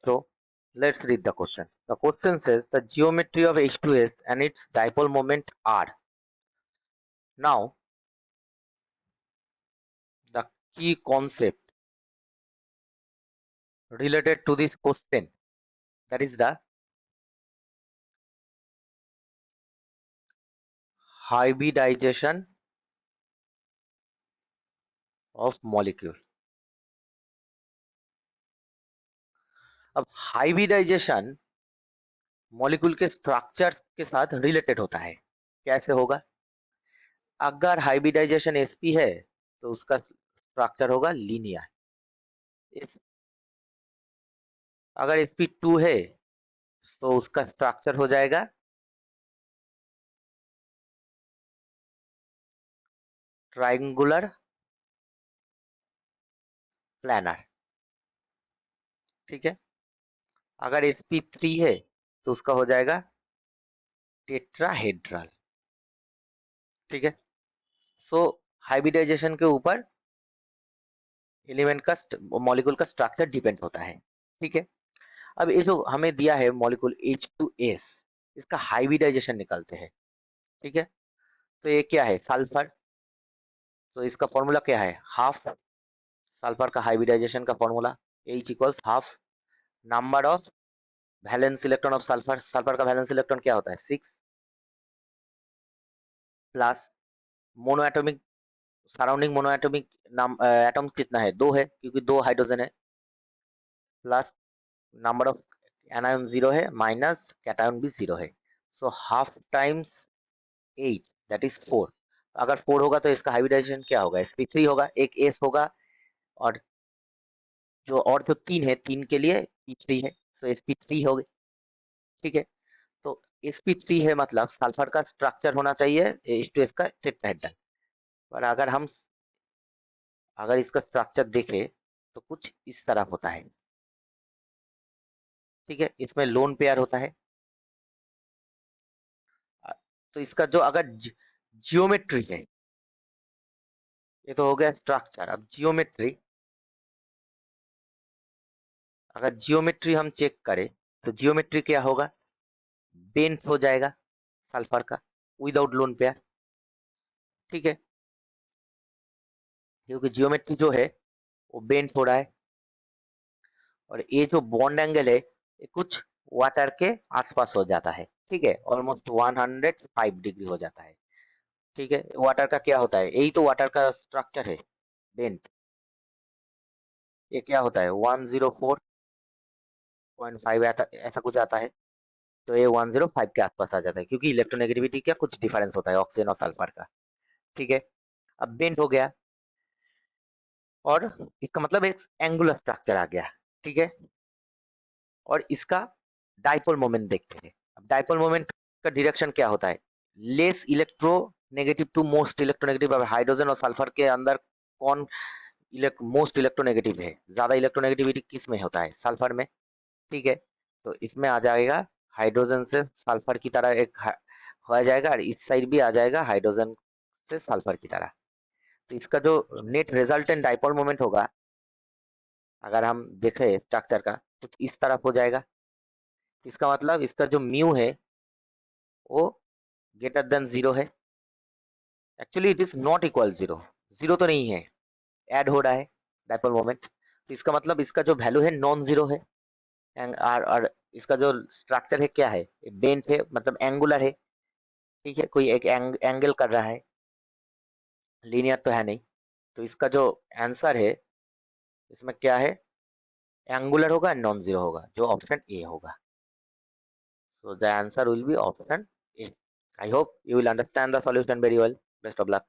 So let's read the question. The question says the geometry of H2S and its dipole moment are. Now the key concept related to this question, that is the hybridization of molecule. अब hybridisation molecule के structure के साथ related होता है. कैसे होगा? अगर hybridisation sp है तो उसका स्ट्रक्चर होगा लीनियर. अगर sp2 है तो उसका स्ट्रक्चर हो जाएगा ट्राइंगुलर प्लानर. ठीक है. अगर sp3 है तो उसका हो जाएगा टेट्राहेड्रल. ठीक है. सो हाइब्रिडाइजेशन के ऊपर एलिमेंट का मॉलिक्यूल का स्ट्रक्चर डिपेंड होता है. ठीक है. अब ये जो हमें दिया है मॉलिक्यूल H2S, इसका हाइब्रिडाइजेशन निकालते हैं. ठीक है. तो ये क्या है? सल्फर. तो इसका फॉर्मूला क्या है? हाफ. सल्फर का हाइब्रिडाइजेशन का formula H equals half number of valence electron of sulphur. Sulphur का वैलेंस इलेक्ट्रॉन क्या होता है? 6 plus mono atomic surrounding mono atomic नाम एटम कितना है? 2 है क्योंकि 2 हाइड्रोजन है. प्लस नंबर ऑफ एनायन 0 है माइनस कैटायन भी 0 है. So half times 8 that is 4. अगर 4 होगा तो इसका हाइब्रिडाइजेशन क्या होगा? sp3 होगा. एक s होगा और जो 3 है 3 के लिए p3 है. सो sp3 हो गई. ठीक है. तो sp3 है मतलब सल्फर का स्ट्रक्चर होना चाहिए H2S का टेट्राहेड्रल. पर अगर इसका स्ट्रक्चर देखें तो कुछ इस तरह होता है. ठीक है. इसमें लोन पेयर होता है. तो इसका जो अगर जियोमेट्री है, ये तो हो गया स्ट्रक्चर. अब जियोमेट्री, अगर जियोमेट्री हम चेक करें तो जियोमेट्री क्या होगा? बेंट हो जाएगा सल्फर का विदाउट लोन पेयर. ठीक है. क्योंकि जियोमेट्री जो है वो बेंट हो रहा है और ये जो बॉन्ड एंगल है ये कुछ वाटर के आसपास हो जाता है. ठीक है. ऑलमोस्ट 105 डिग्री हो जाता है. ठीक है. वाटर का क्या होता है? यही तो वाटर का स्ट्रक्चर है, बेंट. ये क्या होता है? 104.5 ऐसा कुछ आता है. तो ये 105 के आसपास आ जाता है क्योंकि इलेक्ट्रोनेगेटिविटी का कुछ डिफरेंस होता है ऑक्सीजन और सल्फर का. ठीक है. अब बेंट हो गया और इसका मतलब एक एंगुलर स्ट्रक्चर आ गया. ठीक है. और इसका डाइपोल मोमेंट देखते हैं. अब डाइपोल मोमेंट का डायरेक्शन क्या होता है? Less electronegative to most electronegative. अब हाइड्रोजन और सल्फर के अंदर कौन मोस्ट इलेक्ट्रोनेगेटिव है? ज्यादा इलेक्ट्रोनेगेटिविटी किस में होता है? सल्फर में. ठीक है. तो इसमें आ जाएगा हाइड्रोजन से सल्फर की तरह एक हो जाएगा और इस साइड भी आ जाएगा हाइड्रोजन से सल्फर की तरह. तो इसका जो नेट रिजल्टेंट डाइपोल मोमेंट होगा अगर हम देखें स्ट्रक्चर का तो इस तरफ हो जाएगा. इसका मतलब इसका जो म्यू है वो ग्रेटर देन 0 है. Actually it is not equal 0. 0 तो नहीं है, ऐड हो रहा है डाइपोल मोमेंट. तो इसका मतलब इसका जो वैल्यू है नॉन जीरो है. और इसका जो स्ट्रक्चर है क्या है? बेंच है मतलब एंगुलर है. ठीक है. कोई एक एंगल कर रहा है, लीनियर तो है नहीं. तो इसका जो आंसर है इसमें क्या है? एंगुलर होगा, नॉन जीरो होगा, जो ऑप्शन ए होगा. So the answer will be option A. I hope you will understand the solution very well. Best of luck.